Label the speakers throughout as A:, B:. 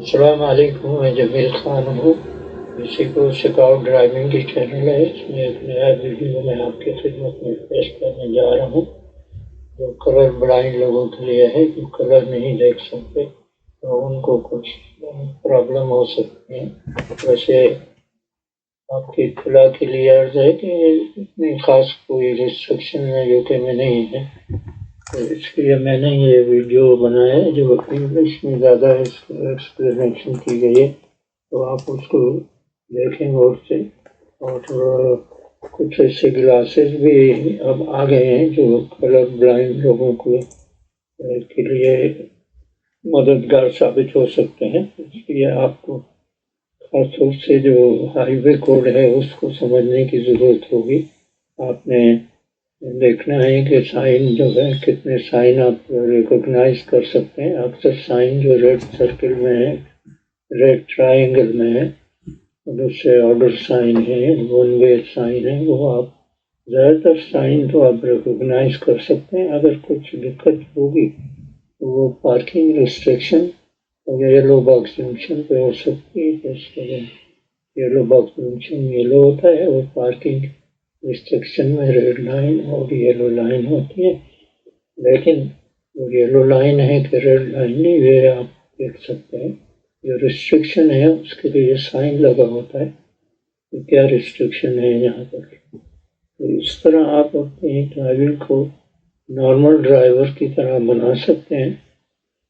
A: السلام علیکم، میں جمیل خان ہوں۔ اسی کو سکاؤٹ ڈرائیونگ کی چینل ہے، اس میں ایک نیا ویڈیو میں آپ کی خدمت میں پیش کرنے جا رہا ہوں جو کلر بلائنڈ لوگوں کے لیے ہے، جو کلر نہیں دیکھ سکتے تو ان کو کچھ پرابلم ہو سکتی ہیں۔ ویسے آپ کی اطلاع کے لیے عرض ہے کہ اتنی خاص کوئی ریسٹرکشن ہے جو کہ میں نہیں ہے، تو اس لیے میں نے یہ ویڈیو بنایا ہے جو انگلش میں زیادہ ایکسپلینیشن کی گئی ہے، تو آپ اس کو دیکھیں غور سے۔ اور کچھ ایسے گلاسز بھی اب آ گئے ہیں جو کلر بلائنڈ لوگوں کے لیے مددگار ثابت ہو سکتے ہیں۔ اس لیے آپ کو خاص طور سے جو ہائی وے کوڈ ہے اس کو سمجھنے کی ضرورت ہوگی۔ آپ نے دیکھنا ہے کہ سائن جو ہے کتنے سائن آپ ریکوگنائز کر سکتے ہیں۔ اکثر سائن جو ریڈ سرکل میں ہے، ریڈ ٹرائنگل میں ہے، دوسرے آرڈر سائن ہے، ون وے سائن ہے، وہ آپ زیادہ تر سائن تو آپ ریکوگنائز کر سکتے ہیں۔ اگر کچھ دقت ہوگی تو وہ پارکنگ ریسٹرکشن اور یلو باکس جنکشن پہ ہو سکتی ہے۔ جس طرح یلو باکس جنکشن یلو ہوتا ہے اور پارکنگ ریسٹرکشن میں ریڈ لائن اور یلو لائن ہوتی ہے، لیکن وہ یلو لائن ہے کہ ریڈ لائن نہیں، یہ آپ دیکھ سکتے ہیں۔ جو ریسٹرکشن ہے اس کے لیے سائن لگا ہوتا ہے کہ کیا ریسٹرکشن ہے یہاں پر۔ تو اس طرح آپ اپنی ڈرائیونگ کو نارمل ڈرائیور کی طرح بنا سکتے ہیں،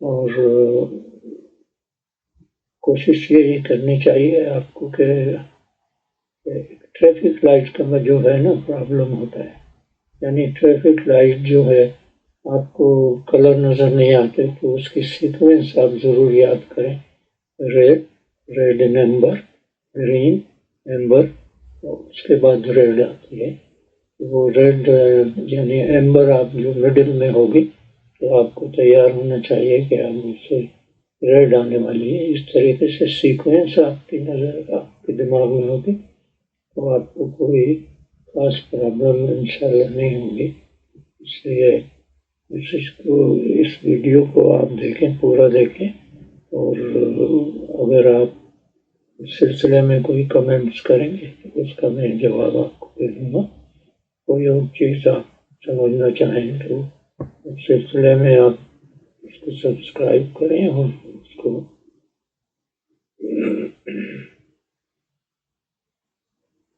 A: اور کوشش یہی کرنی چاہیے آپ کو کہ ٹریفک لائٹ کا جو ہے نا پرابلم ہوتا ہے، یعنی ٹریفک لائٹ جو ہے آپ کو کلر نظر نہیں آتے تو اس کی سیکوینس آپ ضرور یاد کریں۔ ریڈ، ریڈ ان ایمبر، گرین، ایمبر، اور اس کے بعد ریڈ آتی ہے۔ وہ ریڈ یعنی ایمبر آپ جو مڈل میں ہوگی تو آپ کو تیار ہونا چاہیے کہ آپ اس سے ریڈ آنے والی ہے۔ اس طریقے سے سیکوینس آپ کی نظر آپ کے دماغ میں ہوگی تو آپ کو کوئی خاص پرابلم انشاءاللہ نہیں ہوگی۔ اس لیے اس ویڈیو کو آپ دیکھیں، پورا دیکھیں، اور اگر آپ اس سلسلے میں کوئی کمنٹس کریں گے تو اس کا میں جواب آپ کو دے دوں گا۔ کوئی اور چیز آپ سمجھنا چاہیں تو اس سلسلے میں آپ اس کو سبسکرائب کریں اور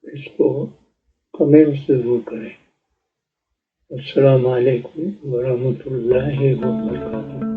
A: اس کو کمنٹ ضرور کریں۔ السلام علیکم ورحمۃ اللہ وبرکاتہ۔